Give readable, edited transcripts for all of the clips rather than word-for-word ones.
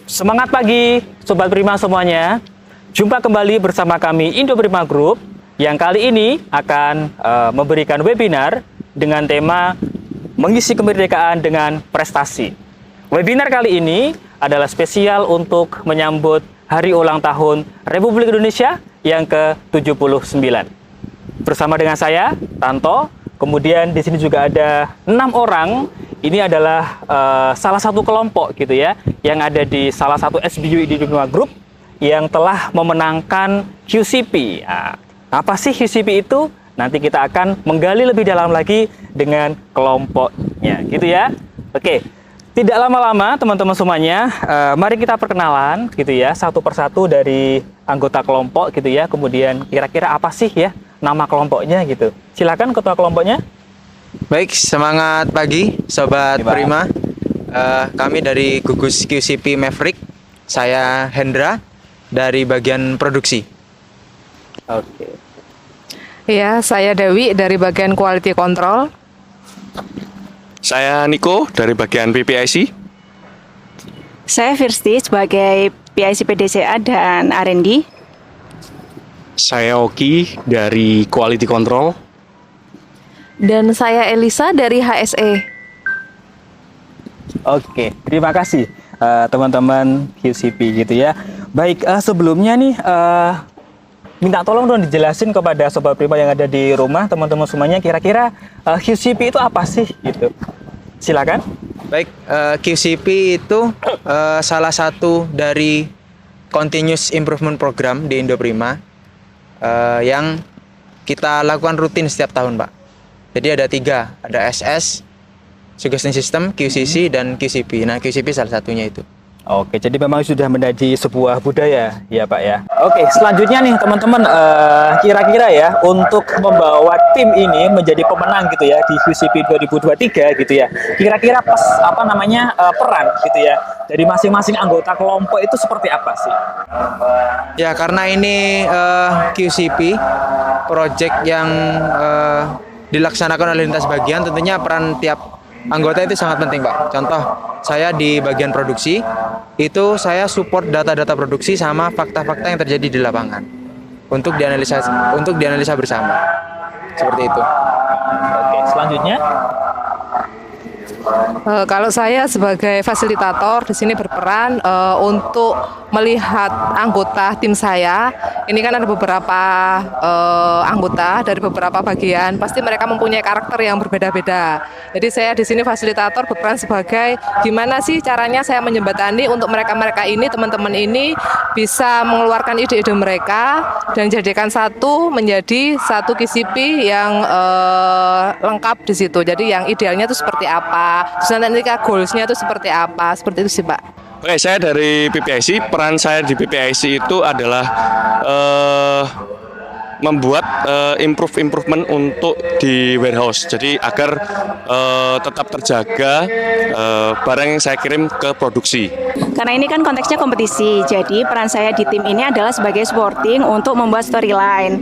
Semangat pagi, Sobat Prima semuanya. Jumpa kembali bersama kami Indo Prima Group yang kali ini akan memberikan webinar dengan tema mengisi kemerdekaan dengan prestasi. Webinar kali ini adalah spesial untuk menyambut Hari Ulang Tahun Republik Indonesia yang ke-79. Bersama dengan saya, Tanto, kemudian di sini juga ada 6 orang. Ini adalah salah satu kelompok gitu ya, yang ada di salah satu SBU Indo Prima Group yang telah memenangkan QCP. Nah, apa sih QCP itu? Nanti kita akan menggali lebih dalam lagi dengan kelompoknya, gitu ya. Oke, tidak lama-lama teman-teman semuanya, mari kita perkenalan gitu ya, satu persatu dari anggota kelompok gitu ya. Kemudian kira-kira apa sih ya nama kelompoknya gitu. Silakan ketua kelompoknya. Baik, semangat pagi Sobat Prima. Kami dari gugus QCP Maverick. Saya Hendra dari bagian produksi. Oke. Ya, saya Dewi dari bagian quality control. Saya Niko dari bagian PPIC. Saya Firsti sebagai PIC PDCA dan R&D. Saya Oki dari Quality Control. Dan saya Elisa dari HSE. Oke, terima kasih teman-teman QCP gitu ya. Baik, sebelumnya nih minta tolong dong dijelasin kepada Sobat Prima yang ada di rumah, teman-teman semuanya, kira-kira QCP itu apa sih gitu. Silakan. Baik, QCP itu salah satu dari Continuous Improvement Program di Indo Prima yang kita lakukan rutin setiap tahun, Pak. Jadi ada 3, ada SS, Suggestion System, QCC, dan QCP. Nah, QCP salah satunya itu. Oke, jadi memang sudah menjadi sebuah budaya ya Pak ya. Oke, selanjutnya nih teman-teman, kira-kira ya untuk membawa tim ini menjadi pemenang gitu ya di QCP 2023 gitu ya. Kira-kira peran gitu ya dari masing-masing anggota kelompok itu seperti apa sih? Ya, karena ini QCP, project yang dilaksanakan oleh lintas bagian, tentunya peran tiap anggota itu sangat penting, Pak. Contoh, saya di bagian produksi, itu saya support data-data produksi sama fakta-fakta yang terjadi di lapangan untuk dianalisa bersama. Seperti itu. Oke, selanjutnya. Kalau saya sebagai fasilitator di sini berperan untuk melihat anggota tim saya. Ini kan ada beberapa anggota dari beberapa bagian. Pasti mereka mempunyai karakter yang berbeda-beda. Jadi saya di sini fasilitator berperan sebagai gimana sih caranya saya menjembatani untuk mereka-mereka ini, teman-teman ini bisa mengeluarkan ide-ide mereka dan jadikan menjadi satu QCP yang lengkap di situ. Jadi yang idealnya itu seperti apa? Terus nanti goals-nya itu seperti apa? Seperti itu sih, Pak. Oke, saya dari PPIC. Peran saya di PPIC itu adalah membuat improvement untuk di warehouse. Jadi agar tetap terjaga barang yang saya kirim ke produksi. Karena ini kan konteksnya kompetisi, jadi peran saya di tim ini adalah sebagai supporting untuk membuat storyline.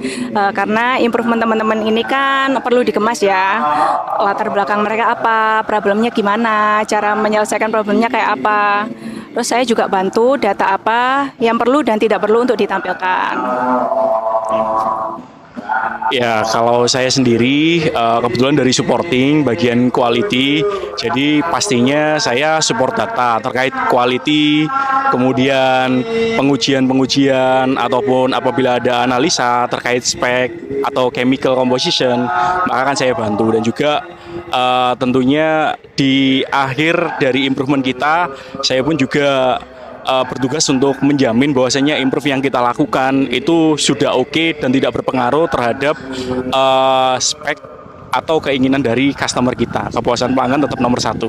Karena improvement teman-teman ini kan perlu dikemas ya, latar belakang mereka apa, problemnya gimana, cara menyelesaikan problemnya kayak apa. Terus saya juga bantu data apa yang perlu dan tidak perlu untuk ditampilkan. Ya, kalau saya sendiri kebetulan dari supporting bagian quality, jadi pastinya saya support data terkait quality, kemudian pengujian ataupun apabila ada analisa terkait spek atau chemical composition, maka akan saya bantu. Dan juga tentunya di akhir dari improvement kita, saya pun juga bertugas untuk menjamin bahwasanya improve yang kita lakukan itu sudah oke dan tidak berpengaruh terhadap spek atau keinginan dari customer kita. Kepuasan pelanggan tetap nomor 1.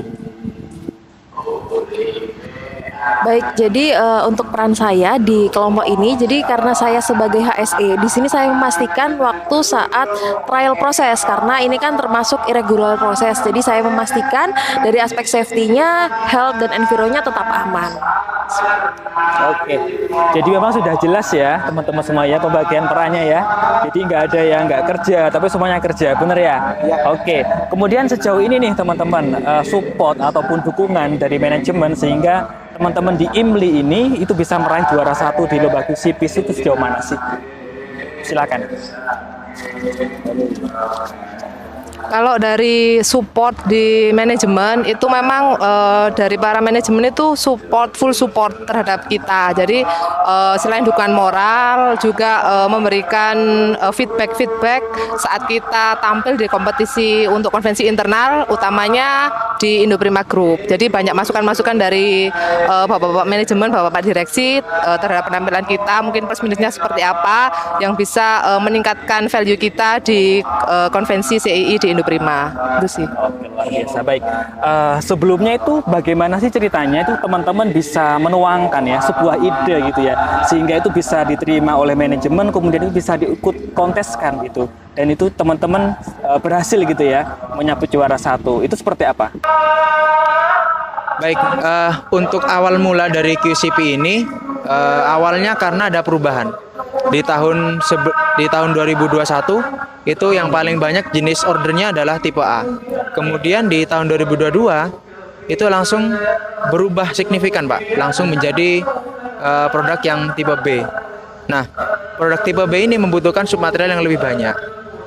Baik, jadi untuk peran saya di kelompok ini, jadi karena saya sebagai HSE, di sini saya memastikan waktu saat trial proses, karena ini kan termasuk irregular proses. Jadi saya memastikan dari aspek safety-nya, health dan environment-nya tetap aman. Oke, jadi memang sudah jelas ya teman-teman semua ya pembagian perannya ya. Jadi nggak ada yang nggak kerja, tapi semuanya kerja, bener ya? Oke, kemudian sejauh ini nih teman-teman, support ataupun dukungan dari manajemen sehingga teman-teman di IMLI ini itu bisa meraih juara 1 di lomba QCPs itu sejauh mana sih? Silakan. Kalau dari support di manajemen itu memang dari para manajemen itu full support terhadap kita. Jadi selain dukungan moral juga memberikan feedback saat kita tampil di kompetisi untuk konvensi internal, utamanya di Indoprima Group. Jadi banyak masukan-masukan dari bapak-bapak manajemen, bapak-bapak direksi terhadap penampilan kita, mungkin plus minusnya seperti apa yang bisa meningkatkan value kita di konvensi CII di Indoprima. Itu sih. Oke, luar biasa. Baik. Sebelumnya itu bagaimana sih ceritanya itu teman-teman bisa menuangkan ya sebuah ide gitu ya sehingga itu bisa diterima oleh manajemen kemudian itu bisa diikut konteskan gitu dan itu teman-teman berhasil gitu ya menyapu juara 1. Itu seperti apa? Baik, untuk awal mula dari QCP ini awalnya karena ada perubahan di tahun 2021 itu yang paling banyak jenis ordernya adalah tipe A. Kemudian di tahun 2022 itu langsung berubah signifikan Pak, langsung menjadi produk yang tipe B. Nah, produk tipe B ini membutuhkan submaterial yang lebih banyak.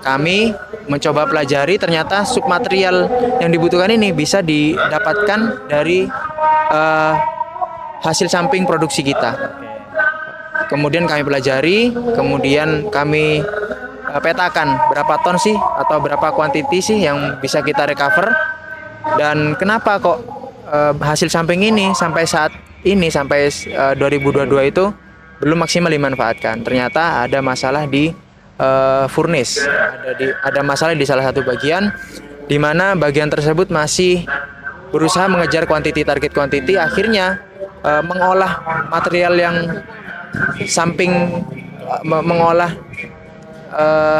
Kami mencoba pelajari ternyata submaterial yang dibutuhkan ini bisa didapatkan dari hasil samping produksi kita. Kemudian kami pelajari, kemudian kami petakan berapa ton sih atau berapa kuantiti sih yang bisa kita recover dan kenapa kok hasil samping ini sampai saat ini sampai 2022 itu belum maksimal dimanfaatkan. Ternyata ada masalah di furnace, ada masalah di salah satu bagian di mana bagian tersebut masih berusaha mengejar target kuantiti, akhirnya mengolah material yang samping mengolah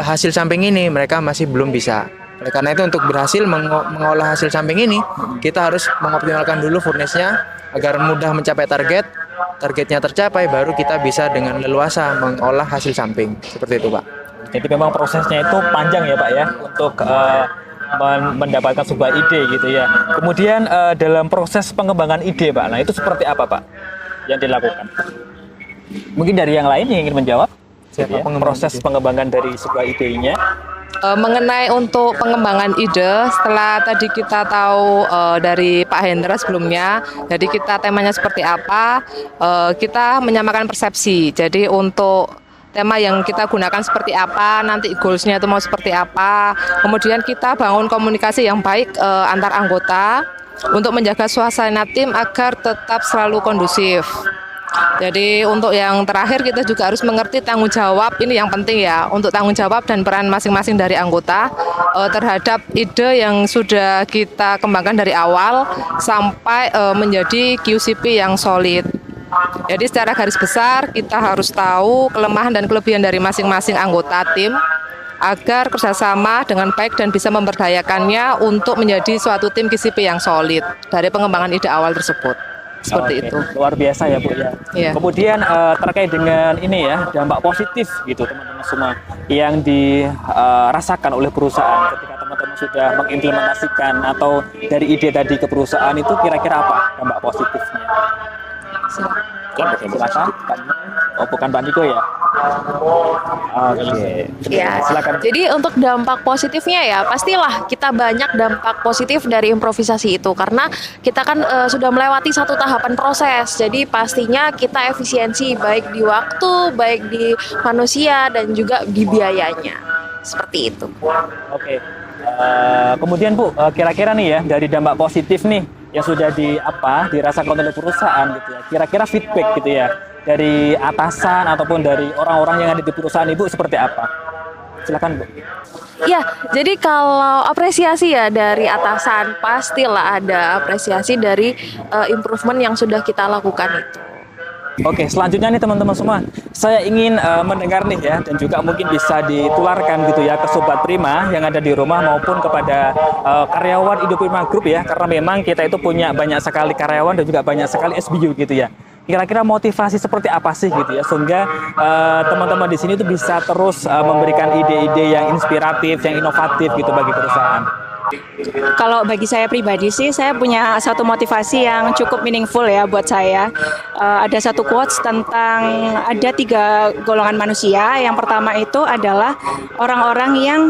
hasil samping ini mereka masih belum bisa. Oleh karena itu untuk berhasil mengolah hasil samping ini kita harus mengoptimalkan dulu furnace-nya agar mudah mencapai targetnya tercapai baru kita bisa dengan leluasa mengolah hasil samping. Seperti itu Pak. Jadi memang prosesnya itu panjang ya Pak ya untuk mendapatkan sebuah ide gitu ya. Kemudian dalam proses pengembangan ide Pak, nah itu seperti apa Pak yang dilakukan? Mungkin dari yang lain yang ingin menjawab? Siapa proses pengembangan dari sebuah idenya? Mengenai untuk pengembangan ide, setelah tadi kita tahu dari Pak Hendra sebelumnya, jadi kita temanya seperti apa, kita menyamakan persepsi. Jadi untuk tema yang kita gunakan seperti apa, nanti goals-nya itu mau seperti apa, kemudian kita bangun komunikasi yang baik antar anggota untuk menjaga suasana tim agar tetap selalu kondusif. Jadi untuk yang terakhir kita juga harus mengerti tanggung jawab, ini yang penting ya, untuk tanggung jawab dan peran masing-masing dari anggota terhadap ide yang sudah kita kembangkan dari awal sampai menjadi QCP yang solid. Jadi secara garis besar kita harus tahu kelemahan dan kelebihan dari masing-masing anggota tim agar kerjasama dengan baik dan bisa memberdayakannya untuk menjadi suatu tim QCP yang solid dari pengembangan ide awal tersebut. Seperti itu. Luar biasa ya Bu ya. Iya. Kemudian terkait dengan ini ya dampak positif gitu teman-teman semua yang dirasakan oleh perusahaan ketika teman-teman sudah mengimplementasikan atau dari ide tadi ke perusahaan itu kira-kira apa dampak positifnya? Silakan. Oh bukan Pak Niko ya? Oke. Ya, Silakan. jadi untuk dampak positifnya ya pastilah kita banyak dampak positif dari improvisasi itu karena kita kan sudah melewati satu tahapan proses. Jadi pastinya kita efisiensi baik di waktu, baik di manusia dan juga di biayanya. Seperti itu. Oke. Kemudian Bu, kira-kira nih ya dari dampak positif nih yang sudah dirasakan oleh perusahaan gitu ya. Kira-kira feedback gitu ya dari atasan ataupun dari orang-orang yang ada di perusahaan Ibu seperti apa? Silakan Bu. Ya, jadi kalau apresiasi ya dari atasan pastilah ada apresiasi dari improvement yang sudah kita lakukan itu. Oke, selanjutnya nih teman-teman semua, saya ingin mendengar nih ya dan juga mungkin bisa ditularkan gitu ya ke Sobat Prima yang ada di rumah maupun kepada karyawan Indoprima Group ya, karena memang kita itu punya banyak sekali karyawan dan juga banyak sekali SBU gitu ya. kira-kira motivasi seperti apa sih gitu ya sehingga teman-teman di sini tuh bisa terus memberikan ide-ide yang inspiratif, yang inovatif gitu bagi perusahaan. Kalau bagi saya pribadi sih, saya punya satu motivasi yang cukup meaningful ya buat saya. Ada satu quotes tentang ada 3 golongan manusia. Yang pertama itu adalah orang-orang yang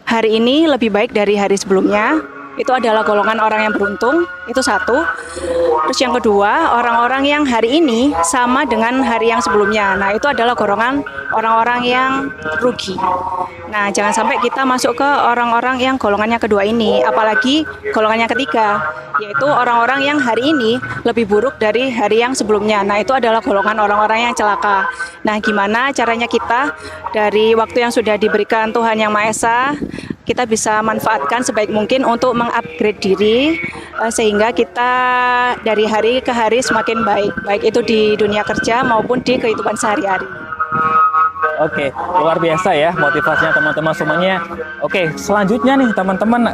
hari ini lebih baik dari hari sebelumnya. Itu adalah golongan orang yang beruntung, itu satu. Terus yang kedua, orang-orang yang hari ini sama dengan hari yang sebelumnya. Nah, itu adalah golongan orang-orang yang rugi. Nah, jangan sampai kita masuk ke orang-orang yang golongannya kedua ini, apalagi golongannya ketiga, yaitu orang-orang yang hari ini lebih buruk dari hari yang sebelumnya. Nah, itu adalah golongan orang-orang yang celaka. Nah, gimana caranya kita dari waktu yang sudah diberikan Tuhan Yang Maha Esa, kita bisa manfaatkan sebaik mungkin untuk mengupgrade diri sehingga kita dari hari ke hari semakin baik, baik itu di dunia kerja maupun di kehidupan sehari-hari. Oke, luar biasa ya motivasinya teman-teman semuanya. Oke, selanjutnya nih teman-teman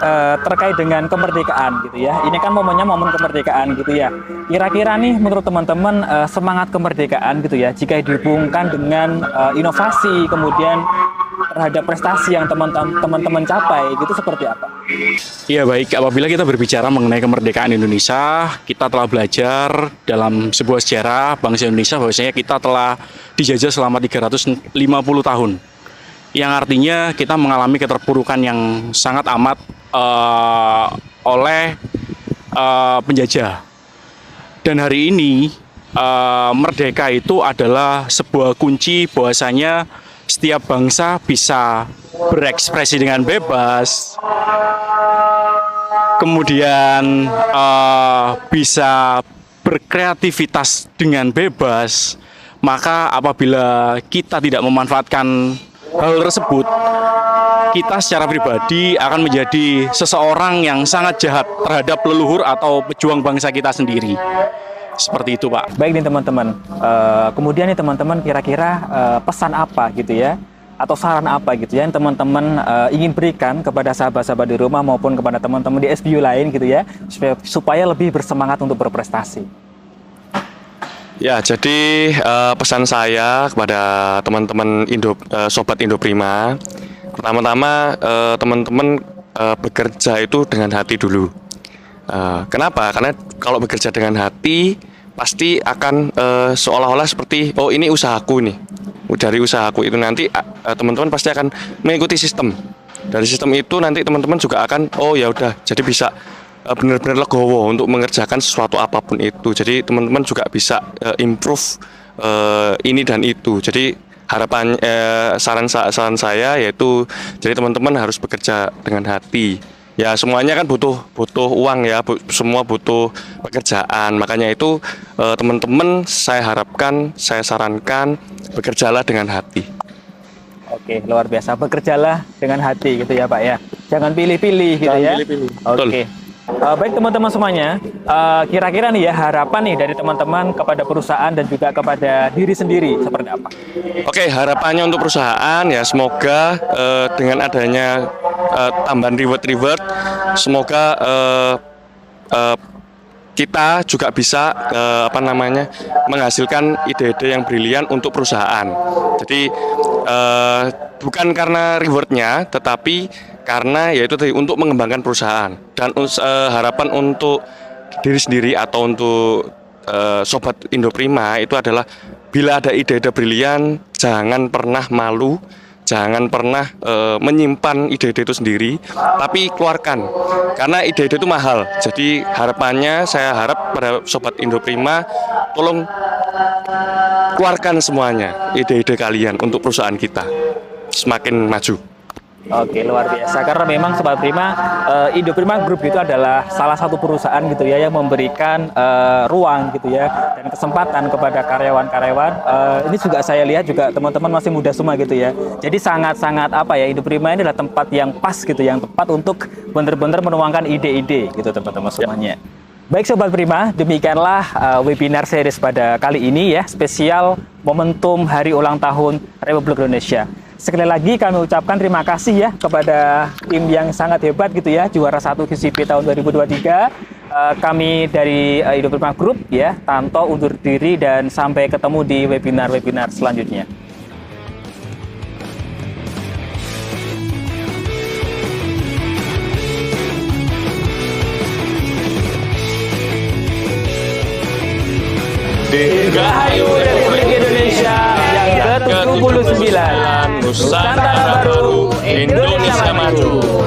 terkait dengan kemerdekaan gitu ya. Ini kan momennya momen kemerdekaan gitu ya. Kira-kira nih menurut teman-teman semangat kemerdekaan gitu ya, jika dihubungkan dengan inovasi kemudian terhadap prestasi yang teman-teman capai gitu seperti apa? Iya baik, apabila kita berbicara mengenai kemerdekaan Indonesia, kita telah belajar dalam sebuah sejarah bangsa Indonesia bahwasanya kita telah dijajah selama 350 tahun. Yang artinya kita mengalami keterpurukan yang sangat amat oleh penjajah. Dan hari ini merdeka itu adalah sebuah kunci bahwasanya setiap bangsa bisa berekspresi dengan bebas, kemudian bisa berkreativitas dengan bebas. Maka apabila kita tidak memanfaatkan hal tersebut, kita secara pribadi akan menjadi seseorang yang sangat jahat terhadap leluhur atau pejuang bangsa kita sendiri. Seperti itu, Pak. Baik nih teman-teman, kemudian nih teman-teman kira-kira pesan apa gitu ya, atau saran apa gitu ya yang teman-teman ingin berikan kepada sahabat-sahabat di rumah maupun kepada teman-teman di SBU lain gitu ya, supaya lebih bersemangat untuk berprestasi. Ya, jadi pesan saya kepada teman-teman Sobat Indoprima, pertama-tama teman-teman bekerja itu dengan hati dulu. Kenapa? Karena kalau bekerja dengan hati pasti akan seolah-olah seperti oh ini usahaku nih. Dari usahaku itu nanti teman-teman pasti akan mengikuti sistem. Dari sistem itu nanti teman-teman juga akan oh ya udah jadi bisa benar-benar legowo untuk mengerjakan sesuatu apapun itu. Jadi teman-teman juga bisa improve ini dan itu. Jadi harapan saran saya yaitu jadi teman-teman harus bekerja dengan hati. Ya semuanya kan butuh uang ya, semua butuh pekerjaan. Makanya itu teman-teman saya harapkan, saya sarankan bekerjalah dengan hati. Oke, luar biasa, bekerjalah dengan hati gitu ya Pak ya. Jangan pilih-pilih gitu ya. Oke. Baik teman-teman semuanya, kira-kira nih ya harapan nih dari teman-teman kepada perusahaan dan juga kepada diri sendiri seperti apa? Oke, harapannya untuk perusahaan ya semoga dengan adanya tambahan reward, semoga kita juga bisa menghasilkan ide-ide yang brilian untuk perusahaan. Jadi bukan karena rewardnya, tetapi karena yaitu untuk mengembangkan perusahaan dan harapan untuk diri sendiri atau untuk Sobat Indoprima itu adalah bila ada ide-ide brilian jangan pernah malu, jangan pernah menyimpan ide-ide itu sendiri, tapi keluarkan karena ide-ide itu mahal. Jadi harapannya saya harap pada Sobat Indoprima tolong keluarkan semuanya ide-ide kalian untuk perusahaan kita semakin maju. Oke, luar biasa. Karena memang Sobat Prima, Indoprima Group itu adalah salah satu perusahaan gitu ya yang memberikan ruang gitu ya dan kesempatan kepada karyawan-karyawan. Ini juga saya lihat juga teman-teman masih muda semua gitu ya. Jadi sangat-sangat Indoprima ini adalah tempat yang pas gitu, yang tepat untuk benar-benar menuangkan ide-ide gitu teman-teman semuanya. Baik Sobat Prima, demikianlah webinar series pada kali ini ya, spesial momentum Hari Ulang Tahun Republik Indonesia. Sekali lagi kami ucapkan terima kasih ya kepada tim yang sangat hebat gitu ya, juara 1 QCP tahun 2023. kami dari Indo Prima Group ya, Tanto undur diri dan sampai ketemu di webinar-webinar selanjutnya. Dirgahayu Republik Indonesia yang ke-79, Nusantara Baru, Indonesia Maju.